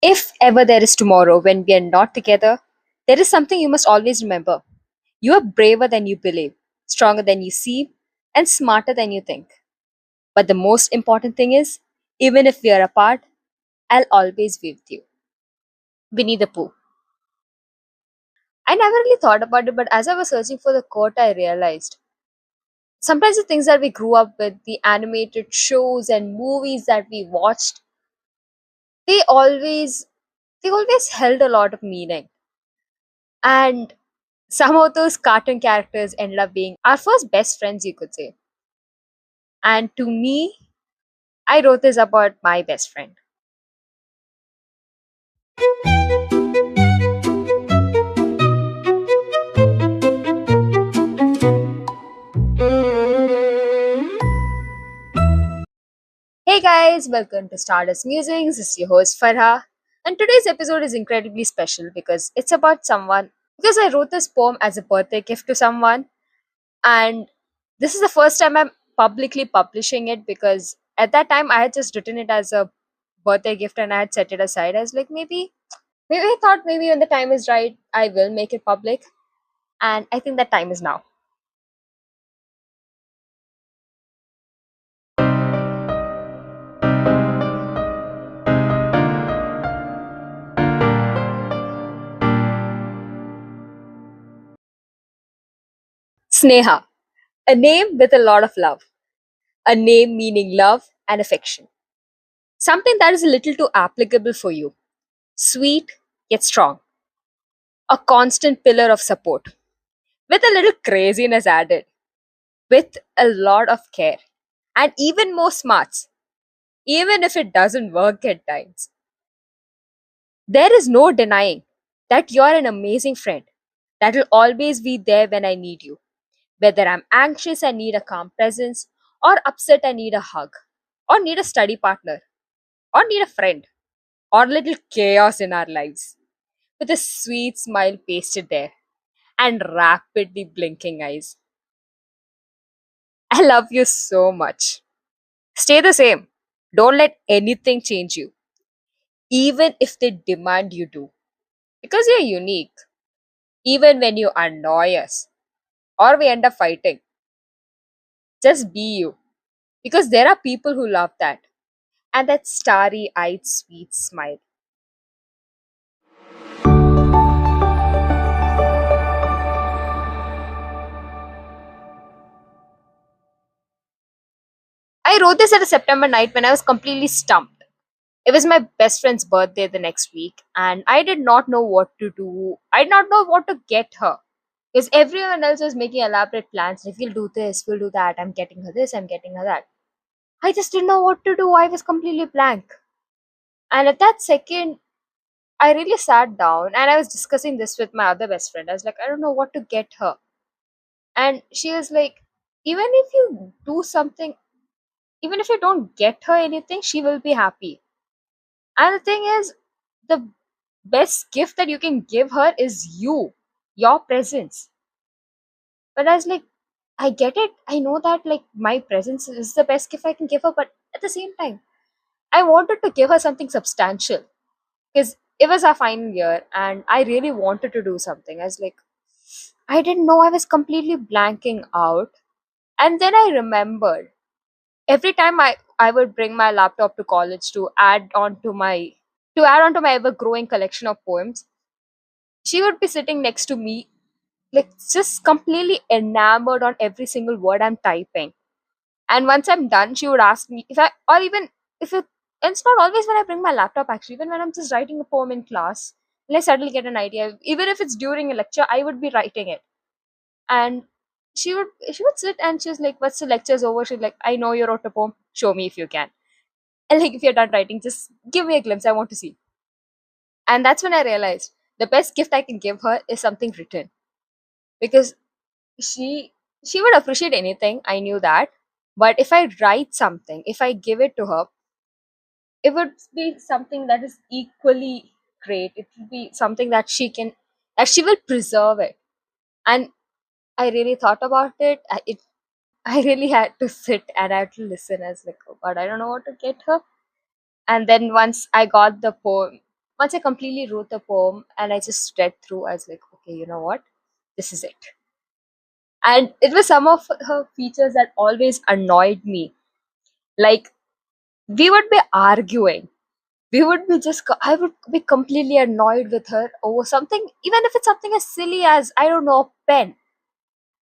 If ever there is tomorrow when we are not together, there is something you must always remember. You are braver than you believe, stronger than you seem, and smarter than you think. But the most important thing is, even if we are apart, I'll always be with you. Winnie the Pooh. I never really thought about it, but as I was searching for the quote, I realized sometimes the things that we grew up with, the animated shows and movies that we watched, they always they always held a lot of meaning. And some of those cartoon characters ended up being our first best friends, you could say. And to me, I wrote this about my best friend. Hey guys, welcome to Stardust Musings. This is your host Farha. And today's episode is incredibly special because it's about someone. Because I wrote this poem as a birthday gift to someone, and this is the first time I'm publicly publishing it because at that time I had just written it as a birthday gift and I had set it aside. I was like, maybe I thought maybe when the time is right, I will make it public. And I think that time is now. Sneha, a name with a lot of love, a name meaning love and affection. Something that is a little too applicable for you. Sweet yet strong, a constant pillar of support, with a little craziness added, with a lot of care, and even more smarts, even if it doesn't work at times. There is no denying that you're an amazing friend that will always be there when I need you. Whether I'm anxious and need a calm presence, or upset and need a hug, or need a study partner, or need a friend, or little chaos in our lives, with a sweet smile pasted there and rapidly blinking eyes. I love you so much. Stay the same. Don't let anything change you, even if they demand you do. Because you're unique, even when you annoy us or we end up fighting. Just be you. Because there are people who love that. And that starry eyed sweet smile. I wrote this at a September night when I was completely stumped. It was my best friend's birthday the next week, and I did not know what to do. I did not know what to get her. Because everyone else was making elaborate plans. Like, we'll do this, we'll do that. I'm getting her this, I'm getting her that. I just didn't know what to do. I was completely blank. And at that second, I really sat down and I was discussing this with my other best friend. I was like, I don't know what to get her. And she was like, even if you do something, even if you don't get her anything, she will be happy. And the thing is, the best gift that you can give her is you, your presence. But I was like, I get it. I know that like my presence is the best gift I can give her, but at the same time, I wanted to give her something substantial because it was our final year and I really wanted to do something. I was like, I didn't know, I was completely blanking out. And then I remembered every time I would bring my laptop to college to add on to my ever growing collection of poems, she would be sitting next to me, like just completely enamored on every single word I'm typing. And once I'm done, she would ask me if I, or even if it, and it's not always when I bring my laptop actually, even when I'm just writing a poem in class, and I suddenly get an idea, even if it's during a lecture, I would be writing it. And she would sit and she was like, "What's the lecture's over?" She's like, "I know you wrote a poem. Show me if you can." And like, if you're done writing, just give me a glimpse. I want to see. And that's when I realized the best gift I can give her is something written because she she would appreciate anything. I knew that, but if I write something, if I give it to her, it would be something that is equally great. It would be something that she will preserve it. And I really thought about it. I really had to sit and I had to listen. As like, oh God, I don't know what to get her. And then once I got the poem, Once I completely wrote the poem and I just read through, I was like, okay, you know what? This is it. And it was some of her features that always annoyed me. Like, we would be arguing. We would be I would be completely annoyed with her over something, even if it's something as silly as, I don't know, a pen.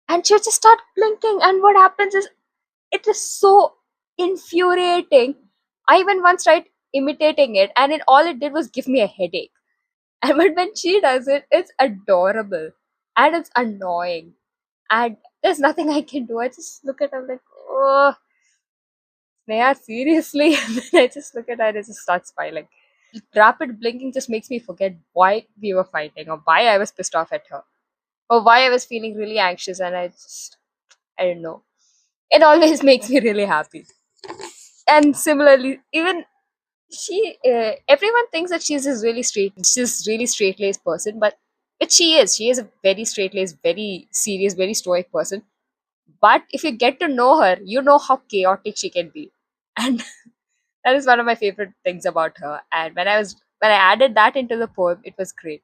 And she would just start blinking. And what happens is, it is so infuriating. I even once tried imitating it, and all it did was give me a headache. And but when she does it, it's adorable and it's annoying. And there's nothing I can do. I just look at her like, oh, Sneha, seriously? And then I just look at her and I just start smiling. Rapid blinking just makes me forget why we were fighting, or why I was pissed off at her, or why I was feeling really anxious. And I don't know. It always makes me really happy. And similarly, even everyone thinks that she's really straight laced person, but she is a very straight laced, very serious, very stoic person. But if you get to know her, you know how chaotic she can be. And that is one of my favorite things about her. And when I added that into the poem, it was great.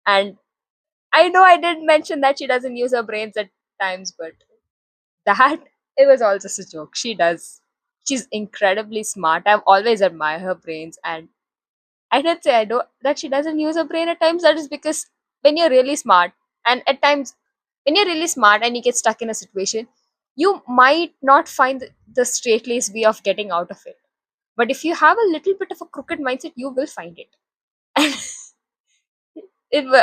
And I know I did mention that she doesn't use her brains at times, but that, it was all just a joke. She does. She's incredibly smart. I've always admired her brains. And I did say I don't that she doesn't use her brain at times. That is because when you're really smart, and at times when you're really smart and you get stuck in a situation, you might not find the straight lace way of getting out of it. But if you have a little bit of a crooked mindset, you will find it.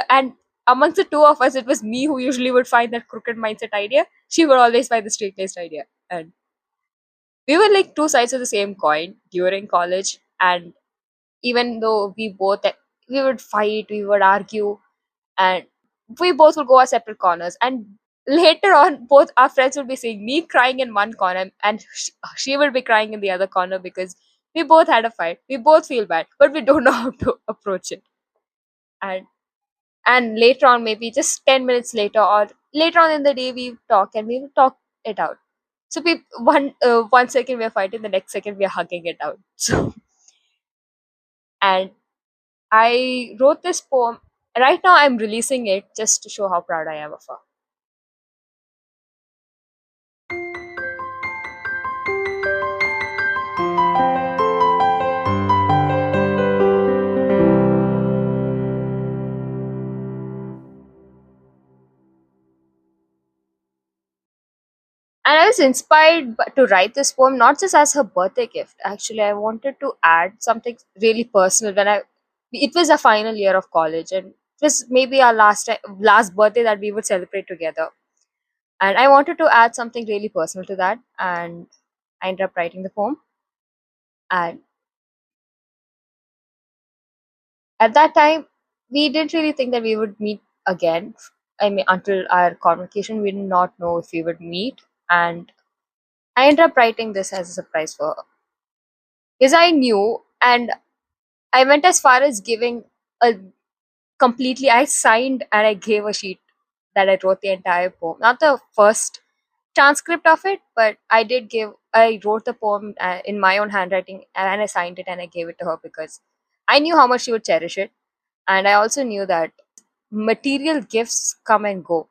And amongst the two of us, it was me who usually would find that crooked mindset idea. She would always find the straight laced idea. And we were like two sides of the same coin during college. And even though we would fight, we would argue, and we both would go our separate corners. And later on, both our friends would be seeing me crying in one corner, and she would be crying in the other corner, because we both had a fight. We both feel bad, but we don't know how to approach it. And later on, maybe just 10 minutes later, or later on in the day, we talk and we will talk it out. So one second we're fighting, the next second we're hugging it out. So, and I wrote this poem. Right now, I'm releasing it just to show how proud I am of her. And I was inspired to write this poem not just as her birthday gift. Actually, I wanted to add something really personal. It was a final year of college, and it was maybe our last birthday that we would celebrate together. And I wanted to add something really personal to that, and I ended up writing the poem. And at that time, we didn't really think that we would meet again. I mean, until our convocation, we did not know if we would meet. And I ended up writing this as a surprise for her. Because I knew, and I went as far as giving a I signed and I gave a sheet that I wrote the entire poem. Not the first transcript of it, but I wrote the poem in my own handwriting, and I signed it and I gave it to her, because I knew how much she would cherish it. And I also knew that material gifts come and go.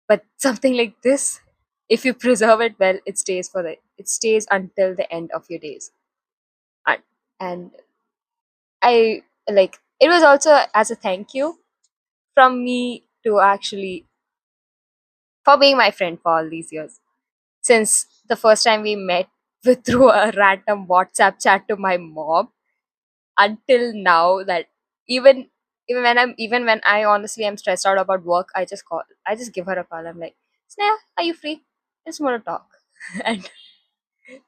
But something like this, if you preserve it well, it stays until the end of your days. And, and I like it was also as a thank you from me to actually for being my friend for all these years. Since the first time we met with through a random WhatsApp chat to my mom, until now, that even even when I honestly am stressed out about work, I just give her a call. I'm like, Sneha, are you free? Just want to talk. And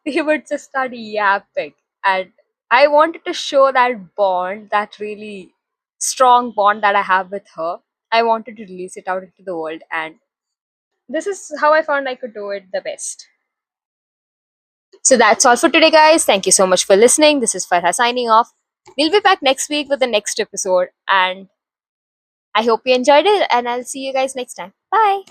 we would just start yapping. And I wanted to show that bond, that really strong bond that I have with her. I wanted to release it out into the world, and this is how I found I could do it the best. So that's all for today, guys. Thank you so much for listening. This is Farha signing off. We'll be back next week with the next episode, and I hope you enjoyed it, and I'll see you guys next time. Bye.